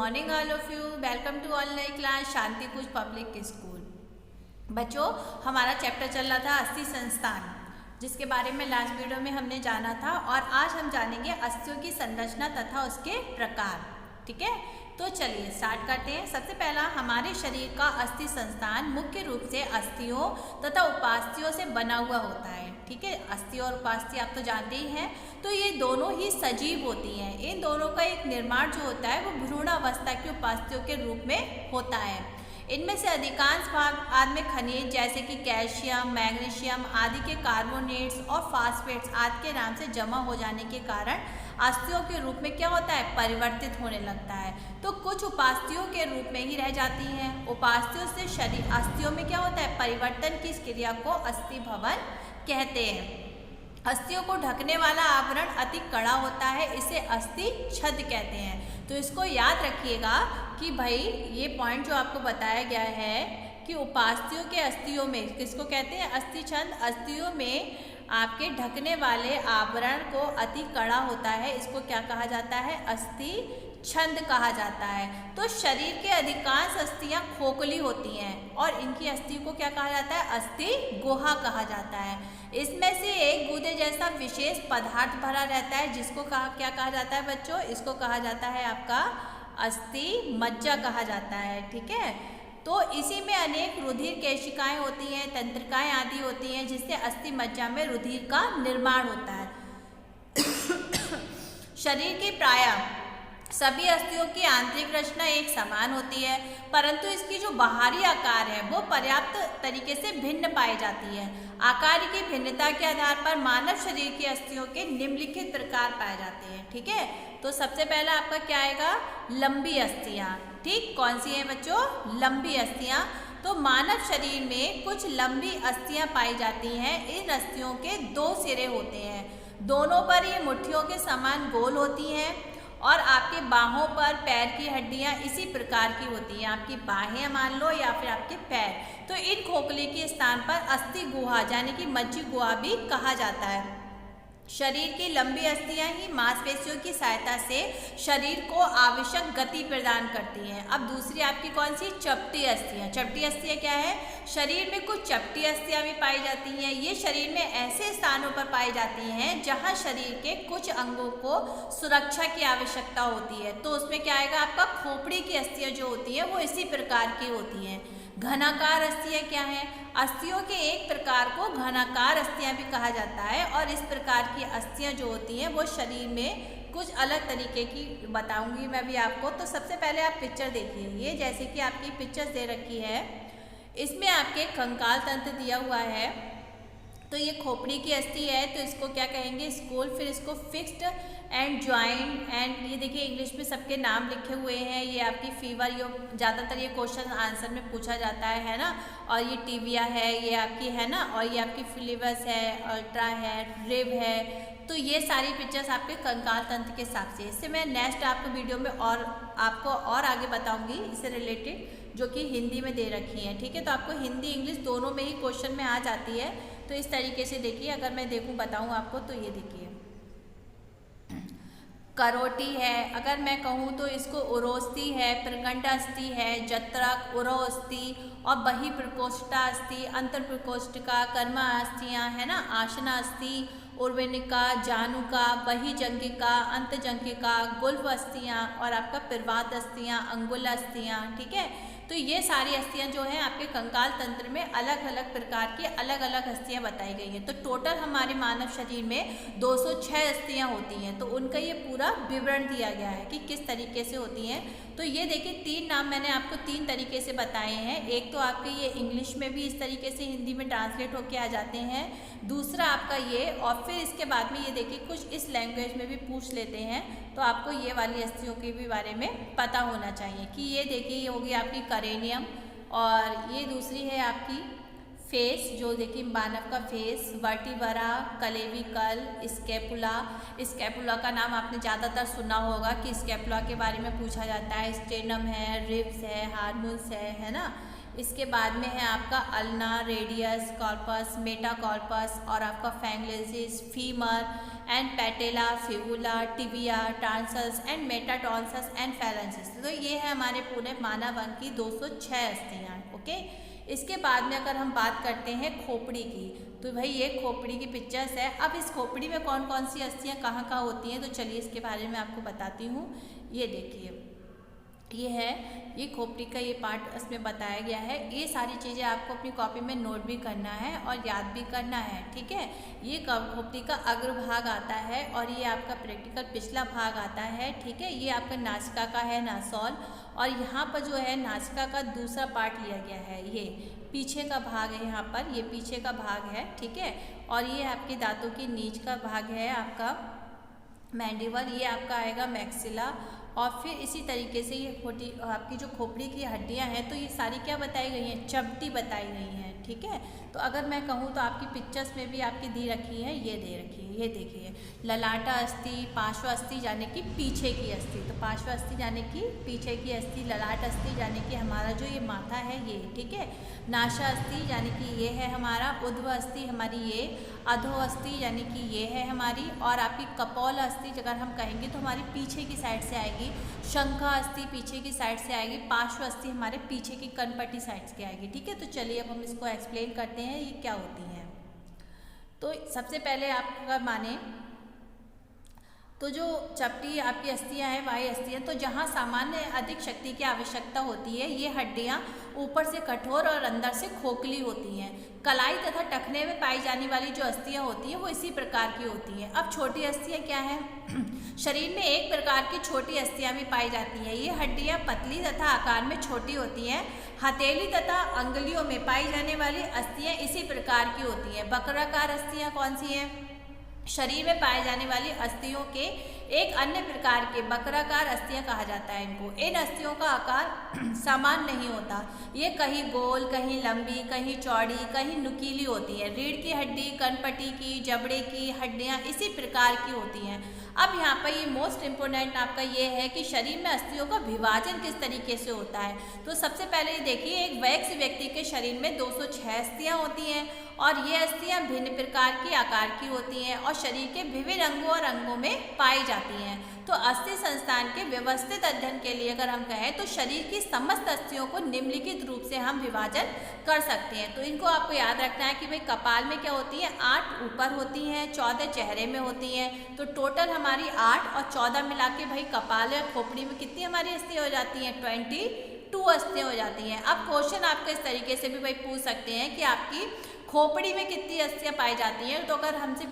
Morning all of you. Welcome to online class Shanti Kunj public school. बच्चों, हमारा chapter चल रहा था अस्थि संस्थान, जिसके बारे में लास्ट वीडियो में हमने जाना था, और आज हम जानेंगे अस्थियों की संरचना तथा उसके प्रकार। ठीक है, तो चलिए स्टार्ट करते हैं। सबसे पहला, हमारे शरीर का अस्थि संस्थान मुख्य रूप से अस्थियों तथा उपास्थियों से बना हुआ होता है। ठीक है, अस्थि और उपास्थि आप तो जानते ही हैं। तो ये दोनों ही सजीव होती हैं। इन दोनों का एक निर्माण जो होता है वो भ्रूण अवस्था की उपास्थियों के रूप में होता है। इनमें से अधिकांश भाग आदि में खनिज जैसे कि कैल्शियम, मैग्नीशियम आदि के कार्बोनेट्स और फास्फेट्स आदि के नाम से जमा हो जाने के कारण अस्थियों के रूप में क्या होता है, परिवर्तित होने लगता है। तो कुछ उपास्थियों के रूप में ही रह जाती हैं। उपास्थियों से शरीर अस्थियों में क्या होता है, परिवर्तन की इस क्रिया को अस्थि भवन कहते हैं। अस्थियों को ढकने वाला आवरण अति कड़ा होता है, इसे अस्थि छद कहते हैं। तो इसको याद रखिएगा कि भाई ये पॉइंट जो आपको बताया गया है कि उपास्थियों के अस्थियों में किसको कहते हैं, अस्थि छंद। अस्थियों में आपके ढकने वाले आवरण को अति कड़ा होता है, इसको क्या कहा जाता है, अस्थि छंद कहा जाता है। तो शरीर के अधिकांश अस्थियां खोखली होती हैं और इनकी अस्थि को क्या कहा जाता है, अस्थि गुहा कहा जाता है। इसमें से एक गूदे जैसा विशेष पदार्थ भरा रहता है, जिसको क्या कहा जाता है बच्चों, इसको कहा जाता है आपका अस्थि मज्जा कहा जाता है। ठीक है, तो इसी में अनेक रुधिर केशिकाएं होती हैं, तंत्रिकाएं आदि होती हैं, जिससे अस्थि मज्जा में रुधिर का निर्माण होता है। शरीर की प्रायः सभी अस्थियों की आंतरिक रचना एक समान होती है, परंतु इसकी जो बाहरी आकार है वो पर्याप्त तरीके से भिन्न पाई जाती है। आकार की भिन्नता के आधार पर मानव शरीर की अस्थियों के निम्नलिखित प्रकार पाए जाते हैं। ठीक है, तो सबसे पहला आपका क्या आएगा, लंबी अस्थियां। ठीक, कौन सी हैं बच्चों, लंबी अस्थियां। तो मानव शरीर में कुछ लंबी अस्थियां पाई जाती हैं। इन अस्थियों के दो सिरे होते हैं, दोनों पर ये मुट्ठियों के समान गोल होती हैं, और आपके बाहों पर पैर की हड्डियां इसी प्रकार की होती हैं। आपकी बाहें मान लो या फिर आपके पैर, तो इन खोखली के स्थान पर अस्थि गुहा यानी कि मज्जी गुहा भी कहा जाता है। शरीर की लंबी अस्थियां ही मांसपेशियों की सहायता से शरीर को आवश्यक गति प्रदान करती हैं। अब दूसरी आपकी कौन सी, चपटी अस्थियां। चपटी अस्थियां क्या है, शरीर में कुछ चपटी अस्थियां भी पाई जाती हैं। ये शरीर में ऐसे स्थानों पर पाई जाती हैं जहां शरीर के कुछ अंगों को सुरक्षा की आवश्यकता होती है। तो उसमें क्या आएगा, आपका खोपड़ी की अस्थियां जो होती हैं वो इसी प्रकार की होती हैं। घनाकार अस्थियां क्या है, अस्थियों के एक प्रकार को घनाकार अस्थियां भी कहा जाता है, और इस प्रकार की अस्थियां जो होती हैं वो शरीर में कुछ अलग तरीके की बताऊंगी मैं भी आपको। तो सबसे पहले आप पिक्चर देखिए, ये जैसे कि आपकी पिक्चर्स दे रखी है, इसमें आपके कंकाल तंत्र दिया हुआ है। तो ये खोपड़ी की अस्थि है, तो इसको क्या कहेंगे, स्कूल। फिर इसको फिक्स्ड एंड ज्वाइंट, एंड ये देखिए इंग्लिश में सबके नाम लिखे हुए हैं। ये आपकी फीवर, ये ज़्यादातर ये क्वेश्चन आंसर में पूछा जाता है ना। और ये टिबिया है, ये आपकी है ना, और ये आपकी फिलिवस है, अल्ट्रा है, रिब है। तो ये सारी पिक्चर्स आपके कंकाल तंत्र के हिसाब से। इससे मैं नेक्स्ट आपको वीडियो में और आपको और आगे बताऊंगी इससे रिलेटेड, जो कि हिंदी में दे रखी है। ठीक है, तो आपको हिंदी इंग्लिश दोनों में ही क्वेश्चन में आ जाती है। तो इस तरीके से देखिए, अगर मैं बताऊं आपको, तो ये देखिए करोटी है, अगर मैं कहूँ तो इसको उरोस्थि है, प्रगंडास्थि है, जत्रक, उरोस्थि और बही प्रकोष्ठा अस्थि, अंतर प्रकोष्ठिका, कर्मा अस्थियाँ है ना, आसना अस्थि, उर्वनिका, जानुका, बहिजंगिका, अंतजंगिका, गुल्फ अस्थियाँ और आपका प्रवात अस्थियाँ, अंगुल अस्थियाँ। ठीक है, तो ये सारी अस्थियां जो हैं आपके कंकाल तंत्र में अलग अलग प्रकार की अलग अलग अस्थियां बताई गई हैं। तो टोटल हमारे मानव शरीर में 206 अस्थियां होती हैं। तो उनका ये पूरा विवरण दिया गया है कि किस तरीके से होती हैं। तो ये देखिए, तीन नाम मैंने आपको तीन तरीके से बताए हैं। एक तो आपके ये इंग्लिश में भी इस तरीके से हिंदी में ट्रांसलेट होके आ जाते हैं, दूसरा आपका ये, और फिर इसके बाद में ये देखिए कुछ इस लैंग्वेज में भी पूछ लेते हैं। तो आपको ये वाली अस्थियों के भी बारे में पता होना चाहिए कि ये देखिए, ये होगी आपकी करेनियम, और ये दूसरी है आपकी फेस, जो देखिए मानव का face, vertebra, clavicle, scapula. Scapula का नाम आपने ज़्यादातर सुना होगा कि स्कैपुला के बारे में पूछा जाता है। स्टेनम है, रिब्स है, हार्मोन्स है ना। इसके बाद में है आपका अल्ना, रेडियस, कॉर्पस, मेटाकॉर्पस और आपका फैंगलेसिस, femur and patella, fibula, tibia, tarsus and metatarsus and phalanges. तो ये है हमारे पूरे मानव अंग की 206 अस्थियाँ। ओके, इसके बाद में अगर हम बात करते हैं खोपड़ी की, तो भाई ये खोपड़ी की पिक्चर्स है। अब इस खोपड़ी में कौन कौन सी अस्थियाँ कहाँ कहाँ होती हैं, तो चलिए इसके बारे में आपको बताती हूँ। ये देखिए, ये है, ये खोपड़ी का ये पार्ट इसमें बताया गया है। ये सारी चीज़ें आपको अपनी कॉपी में नोट भी करना है और याद भी करना है, ठीक है। ये खोपड़ी का अग्रभाग आता है और ये आपका प्रैक्टिकल पिछला भाग आता है, ठीक है। ये आपका नासिका का है, नासॉल, और यहाँ पर जो है नासिका का दूसरा पार्ट लिया गया है, ये पीछे का भाग है, यहाँ पर ये पीछे का भाग है, ठीक है। और ये आपके दांतों की नीच का भाग है आपका मैंडिबल, ये आपका आएगा मैक्सिला। और फिर इसी तरीके से ये आपकी जो खोपड़ी की हड्डियां हैं, तो ये सारी क्या बताई गई हैं, चपटी बताई गई हैं, ठीक है। तो अगर मैं कहूँ तो आपकी पिक्चर्स में भी आपकी दी रखी है, ये दे रखी है, ये देखिए, ललाटा अस्थि, पार्श्व अस्थि यानी कि पीछे की अस्थि, तो पार्श्व अस्थि यानी कि पीछे की अस्थि, ललाट अस्थि यानी कि हमारा जो ये माथा है ये, ठीक है। नासा अस्थि यानी कि ये है हमारा, उध्व अस्थि हमारी ये, अधो अस्थि यानी कि ये है हमारी, और आपकी कपोल अस्थि अगर हम कहेंगे तो हमारी पीछे की साइड से आएगी, शंखा अस्थि पीछे की साइड से आएगी, पार्श्व अस्थि हमारे पीछे की कनपट्टी साइड से आएगी, ठीक है। तो चलिए अब हम इसको एक्सप्लेन करते हैं ये क्या होती हैं। तो सबसे पहले आप अगर माने तो जो चपटी आपकी अस्थियां हैं, वाही अस्थियां, तो जहाँ सामान्य अधिक शक्ति की आवश्यकता होती है, ये हड्डियाँ ऊपर से कठोर और अंदर से खोखली होती हैं। कलाई तथा टखने में पाई जाने वाली जो अस्थियां होती हैं वो इसी प्रकार की होती हैं। अब छोटी अस्थियां क्या हैं? शरीर में एक प्रकार की छोटी अस्थियां भी पाई जाती हैं। ये हड्डियां पतली तथा आकार में छोटी होती हैं। हथेली तथा अंगुलियों में पाई जाने वाली अस्थियां इसी प्रकार की होती हैं। वक्राकार अस्थियां कौन सी हैं? शरीर में पाए जाने वाली अस्थियों के एक अन्य प्रकार के वक्राकार अस्थियां कहा जाता है इनको। इन अस्थियों का आकार समान नहीं होता, ये कहीं गोल, कहीं लंबी, कहीं चौड़ी, कहीं नुकीली होती है। रीढ़ की हड्डी, कनपट्टी की, जबड़े की हड्डियां इसी प्रकार की होती हैं। अब यहाँ पर ये मोस्ट इम्पोर्टेंट आपका ये है कि शरीर में अस्थियों का विभाजन किस तरीके से होता है। तो सबसे पहले देखिए, एक वयस्क व्यक्ति के शरीर में 206 अस्थियां होती हैं और ये अस्थियां भिन्न प्रकार की आकार की होती हैं और शरीर के विभिन्न अंगों और अंगों में पाई जाती हैं। तो अस्थि संस्थान के व्यवस्थित अध्ययन के लिए अगर हम कहें तो शरीर की समस्त अस्थियों को निम्नलिखित रूप से हम विभाजन कर सकते हैं। तो इनको आपको याद रखना है कि भाई कपाल में क्या होती है, 8 ऊपर होती हैं, 14 चेहरे में होती हैं। तो टोटल हमारी 8 और 14 मिला के भाई कपाल या खोपड़ी में कितनी हमारी अस्थियाँ हो जाती हैं? 22 अस्थियाँ हो जाती हैं। अब क्वेश्चन आपको इस तरीके से भी भाई पूछ सकते हैं कि आपकी खोपड़ी में कितनी अस्थियाँ पाई जाती हैं। तो अगर हमसे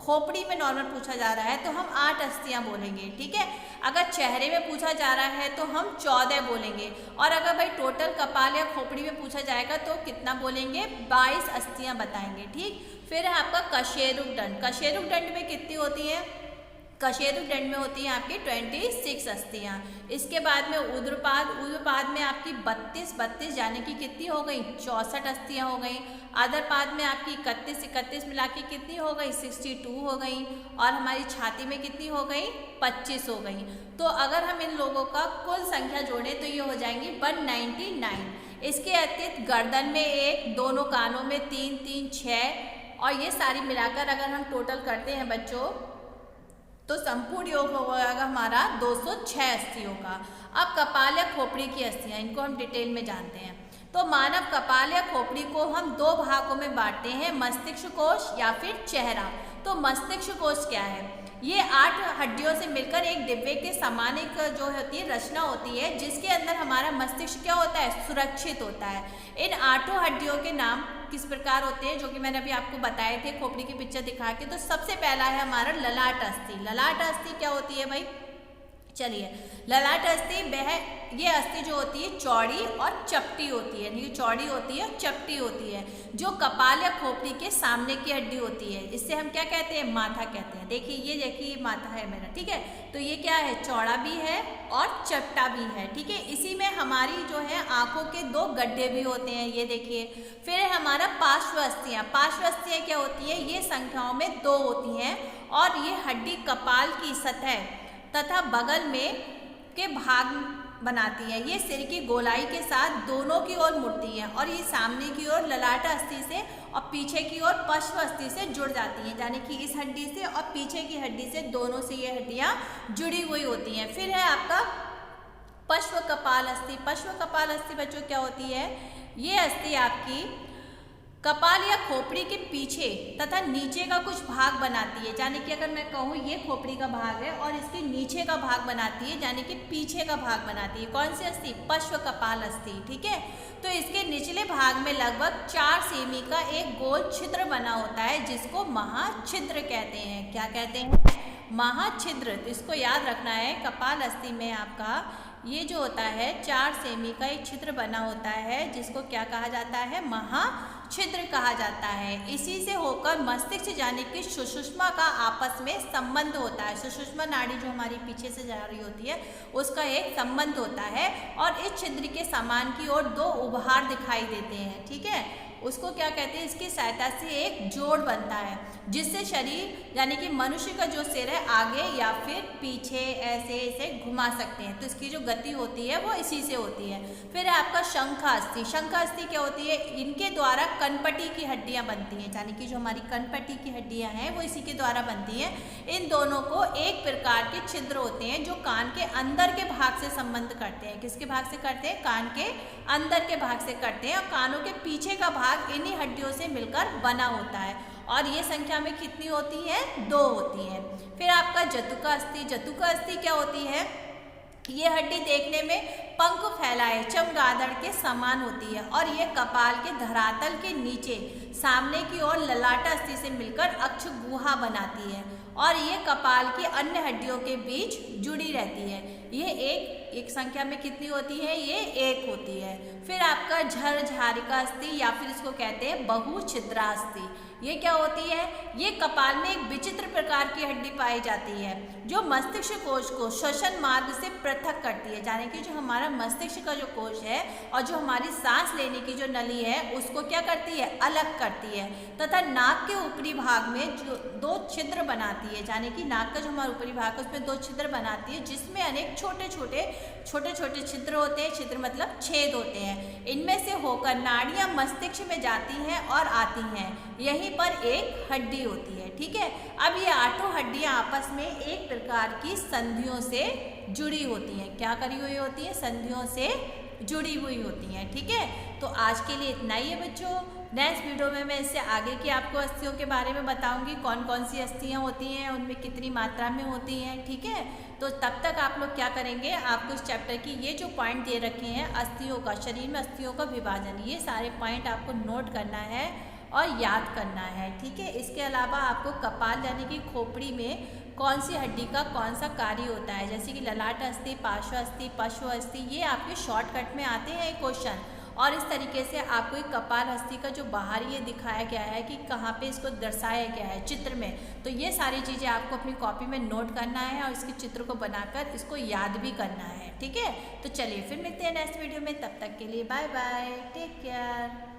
खोपड़ी में नॉर्मल पूछा जा रहा है तो हम 8 अस्थियाँ बोलेंगे, ठीक है। अगर चेहरे में पूछा जा रहा है तो हम 14 बोलेंगे, और अगर भाई टोटल कपाल या खोपड़ी में पूछा जाएगा तो कितना बोलेंगे? 22 अस्थियाँ बताएंगे, ठीक। फिर है आपका कशेरुक दंड। कशेरुक दंड में कितनी होती है? कशेरुक दंड में होती है आपकी 26 अस्थियाँ। इसके बाद में ऊर्ध्वपाद, ऊर्ध्वपाद में आपकी 32 यानी कि कितनी हो गई? 64 अस्थियाँ हो गई। अधरपाद में आपकी 31 मिला के कितनी हो गई? 62 हो गई। और हमारी छाती में कितनी हो गई? 25 हो गई। तो अगर हम इन लोगों का कुल संख्या जोड़ें तो ये हो जाएंगी 199। इसके अतिरिक्त गर्दन में 1, दोनों कानों में 3, 6, और ये सारी मिलाकर अगर हम टोटल करते हैं बच्चों तो संपूर्ण योग होगा हमारा 206 अस्थियों का। अब कपाल या खोपड़ी की अस्थियाँ, इनको हम डिटेल में जानते हैं। तो मानव कपाल या खोपड़ी को हम 2 भागों में बांटते हैं, मस्तिष्क कोश या फिर चेहरा। तो मस्तिष्क कोश क्या है? ये 8 हड्डियों से मिलकर एक डिब्बे के समान एक जो होती है रचना होती है, जिसके अंदर हमारा मस्तिष्क क्या होता है? सुरक्षित होता है। इन 8 हड्डियों के नाम किस प्रकार होते हैं, जो कि मैंने अभी आपको बताए थे खोपड़ी की पिक्चर दिखा के। तो सबसे पहला है हमारा ललाट अस्थि। ललाट अस्थि क्या होती है भाई? चलिए, ललाट अस्थि वह ये अस्थि जो होती है चौड़ी और चपटी होती है, ये चौड़ी होती है और चपटी होती है, जो कपाल या खोपड़ी के सामने की हड्डी होती है। इससे हम क्या कहते हैं? माथा कहते हैं। देखिए, ये माथा है मेरा, ठीक है। तो ये क्या है? चौड़ा भी है और चपटा भी है, ठीक है। इसी में हमारी जो है आंखों के 2 गड्ढे भी होते हैं, ये देखिए। फिर है हमारा पार्श्व अस्थियाँ। पार्श्व अस्थियाँ क्या होती है? ये संख्याओं में 2 होती हैं और ये हड्डी कपाल की सतह तथा बगल में के भाग बनाती हैं। ये सिर की गोलाई के साथ दोनों की ओर मुड़ती हैं और ये सामने की ओर ललाट अस्थि से और पीछे की ओर पश्व अस्थि से जुड़ जाती हैं, यानी कि इस हड्डी से और पीछे की हड्डी से, दोनों से ये हड्डियाँ जुड़ी हुई होती हैं। फिर है आपका पश्व कपाल अस्थि। पश्व कपाल अस्थि बच्चों क्या होती है? ये अस्थि आपकी कपाल या खोपड़ी के पीछे तथा नीचे का कुछ भाग बनाती है, यानी कि अगर मैं कहूँ ये खोपड़ी का भाग है और इसके नीचे का भाग बनाती है, यानी कि पीछे का भाग बनाती है। कौन सी अस्थि? पश्व कपाल अस्थि। ठीक है, तो इसके निचले भाग में लगभग 4 सेमी का एक गोल छिद्र बना होता है, जिसको महाछिद्र कहते हैं। क्या कहते हैं? महाछिद्र। तो इसको याद रखना है, कपाल अस्थि में आपका ये जो होता है 4 सेमी का एक छिद्र बना होता है, जिसको क्या कहा जाता है? महाछिद्र कहा जाता है। इसी से होकर मस्तिष्क यानी कि सुषुम्ना का आपस में संबंध होता है। सुषुम्ना नाड़ी जो हमारी पीछे से जा रही होती है, उसका एक संबंध होता है और इस छिद्र के समान की ओर 2 उभार दिखाई देते हैं। ठीक है, उसको क्या कहते हैं? इसकी सहायता से एक जोड़ बनता है, जिससे शरीर यानी कि मनुष्य का जो सिर है आगे या फिर पीछे ऐसे ऐसे घुमा सकते हैं। तो इसकी जो गति होती है वो इसी से होती है। फिर है आपका शंखास्थि। शंखास्थि क्या होती है? इनके द्वारा कनपटी की हड्डियां बनती हैं, यानी कि जो हमारी कनपटी की हड्डियां हैं वो इसी के द्वारा बनती हैं। इन दोनों को एक प्रकार के छिद्र होते हैं जो कान के अंदर के भाग से संबंध करते हैं। किसके भाग से करते हैं? कान के अंदर के भाग से करते हैं, और कानों के पीछे का भाग इन्हीं हड्डियों से मिलकर बना होता है। और ये संख्या में कितनी होती है? 2 होती है। फिर आपका जतुका अस्थि। जतुका अस्थि क्या होती है? ये हड्डी देखने में पंख फैलाए चमगादड़ के समान होती है और ये कपाल के धरातल के नीचे सामने की ओर ललाट अस्थि से मिलकर अक्ष गुहा बनाती है और ये कपाल की अन्य हड्डियों के बीच जुड़ी रहती है। ये एक संख्या में कितनी होती है? ये 1 होती है। फिर आपका झरझारिका अस्थि या फिर इसको कहते हैं बहुछिद्रास्थि। ये क्या होती है? ये कपाल में एक विचित्र प्रकार की हड्डी पाई जाती है जो मस्तिष्क कोश को श्वसन मार्ग से पृथक करती है, यानी कि जो हमारा मस्तिष्क का जो कोश है और जो हमारी सांस लेने की जो नली है उसको क्या करती है? अलग करती है, तथा नाक के ऊपरी भाग में जो 2 छिद्र बनाती है, यानी कि नाक का जो हमारा ऊपरी भाग है उसमें 2 छिद्र बनाती है, जिसमें अनेक छोटे छोटे छिद्र होते हैं। छिद्र मतलब छेद होते हैं। इनमें से होकर नाड़ियां मस्तिष्क में जाती हैं और आती हैं। यहीं पर एक हड्डी होती है। ठीक है, अब ये 8 हड्डियां आपस में एक प्रकार की संधियों से जुड़ी होती हैं। क्या करी हुई होती है? संधियों से जुड़ी हुई होती हैं। ठीक है, तो आज के लिए इतना ही है बच्चों। नेक्स्ट वीडियो में मैं इससे आगे की आपको अस्थियों के बारे में बताऊंगी, कौन कौन सी अस्थियां होती हैं, उनमें कितनी मात्रा में होती हैं। ठीक है, तो तब तक आप लोग क्या करेंगे? आपको इस चैप्टर की ये जो पॉइंट दे रखे हैं अस्थियों का, शरीर में अस्थियों का विभाजन, ये सारे पॉइंट आपको नोट करना है और याद करना है। ठीक है, इसके अलावा आपको कपाल यानी कि खोपड़ी में कौन सी हड्डी का कौन सा कार्य होता है, जैसे कि ललाट अस्थि, पार्श्व अस्थि, पश्व अस्थि, ये आपके शॉर्टकट में आते हैं क्वेश्चन। और इस तरीके से आपको एक कपाल अस्थि का जो बाहर ये दिखाया गया है कि कहाँ पे इसको दर्शाया गया है चित्र में, तो ये सारी चीज़ें आपको अपनी कॉपी में नोट करना है और इसके चित्र को बनाकर इसको याद भी करना है। ठीक है, तो चलिए फिर मिलते हैं नेक्स्ट वीडियो में, तब तक के लिए बाय बाय, टेक केयर।